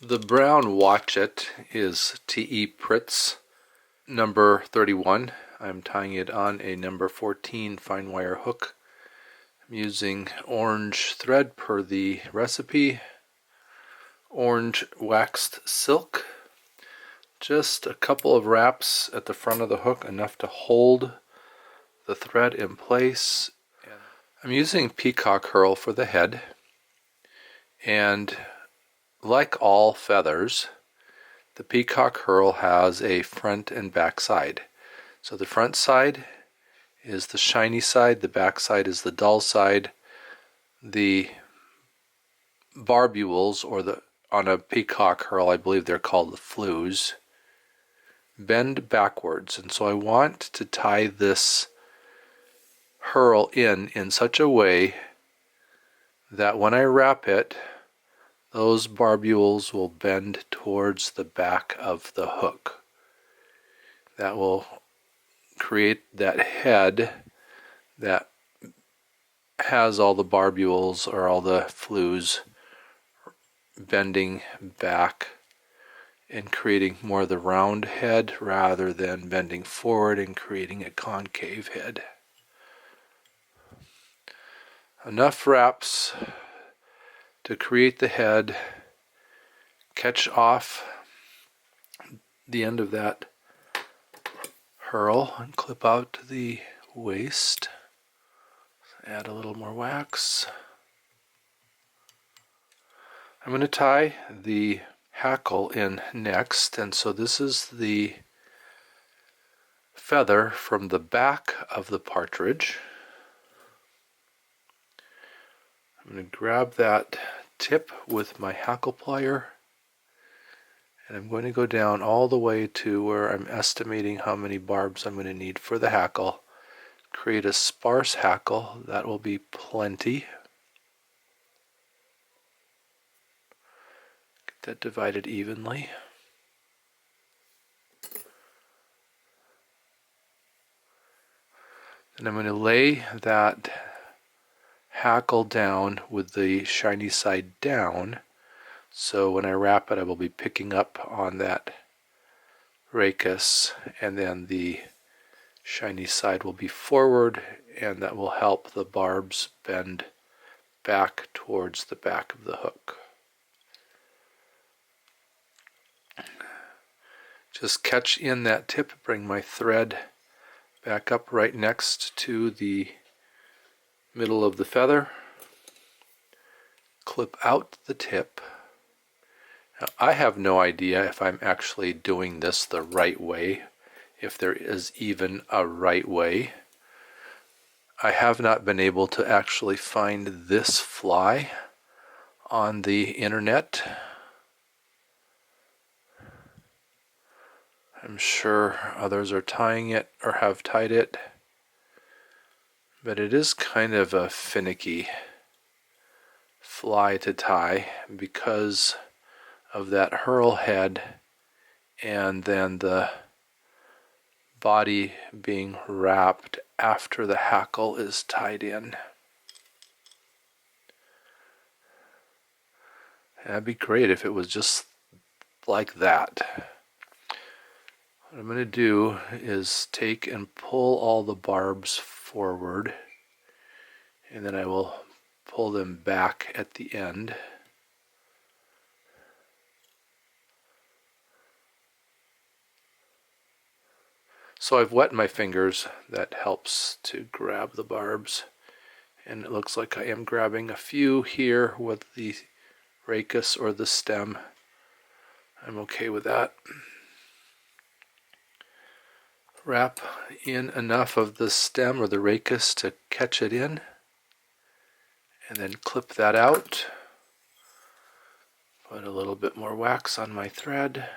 The brown Watchet is T.E. Pritt's number 31. I'm tying it on a number 14 fine wire hook. I'm using orange thread per the recipe, orange waxed silk, just a couple of wraps at the front of the hook, enough to hold the thread in place. I'm using Peacock herl for the head, and like all feathers, the Peacock herl has a front and back side. So the front side is the shiny side, the back side is the dull side. The barbules, on a Peacock herl, I believe they're called the flues, bend backwards. And so I want to tie this herl in such a way that when I wrap it, those barbules will bend towards the back of the hook. That will create that head that has all the barbules or all the flues bending back and creating more of the round head rather than bending forward and creating a concave head. Enough wraps to create the head, catch off the end of that herl and clip out the waist. Add a little more wax. I'm going to tie the hackle in next, and so this is the feather from the back of the partridge. I'm going to grab that tip with my hackle plier, and I'm going to go down all the way to where I'm estimating how many barbs I'm going to need for the hackle. Create a sparse hackle, that will be plenty. Get that divided evenly. And I'm going to lay that hackle down with the shiny side down, so when I wrap it I will be picking up on that rachis, and then the shiny side will be forward, and that will help the barbs bend back towards the back of the hook. Just catch in that tip, bring my thread back up right next to the middle of the feather, clip out the tip. Now, I have no idea if I'm actually doing this the right way, if there is even a right way. I have not been able to actually find this fly on the internet. I'm sure others are tying it or have tied it, but it is kind of a finicky fly to tie because of that herl head and then the body being wrapped after the hackle is tied in. That'd be great if it was just like that. What I'm going to do is take and pull all the barbs forward, and then I will pull them back at the end. So I've wet my fingers. That helps to grab the barbs, and it looks like I am grabbing a few here with the rachis or the stem. I'm okay with that. Wrap in enough of the stem or the rachis to catch it in, and then clip that out. Put a little bit more wax on my thread,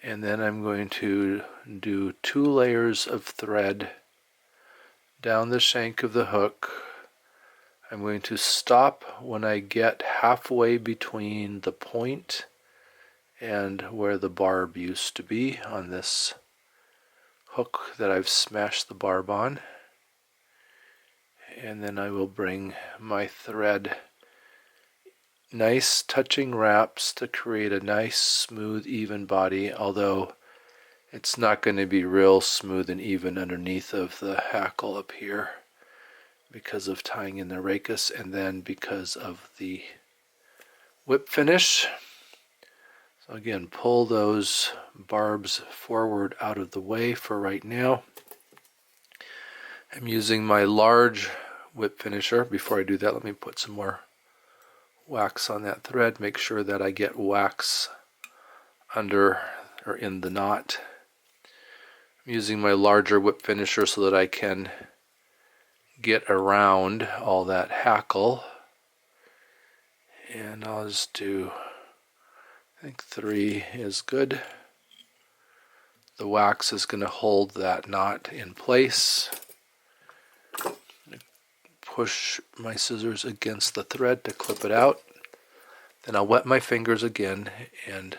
and then I'm going to do 2 layers of thread down the shank of the hook. I'm going to stop when I get halfway between the point and where the barb used to be on this hook that I've smashed the barb on. And then I will bring my thread nice touching wraps to create a nice, smooth, even body, although it's not going to be real smooth and even underneath of the hackle up here because of tying in the rachis and then because of the whip finish. So again, pull those barbs forward out of the way for right now. I'm using my large whip finisher. Before I do that, let me put some more wax on that thread. Make sure that I get wax under or in the knot. I'm using my larger whip finisher so that I can get around all that hackle. And I'll just do, I think 3 is good. The wax is going to hold that knot in place. Push my scissors against the thread to clip it out. Then I'll wet my fingers again and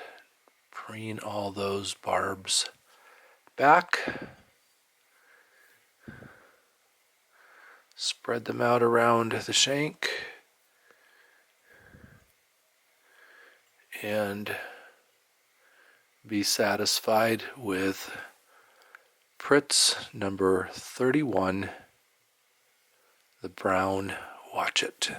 preen all those barbs back. Spread them out around the shank. And be satisfied with Pritt's number 31, the brown Watchet.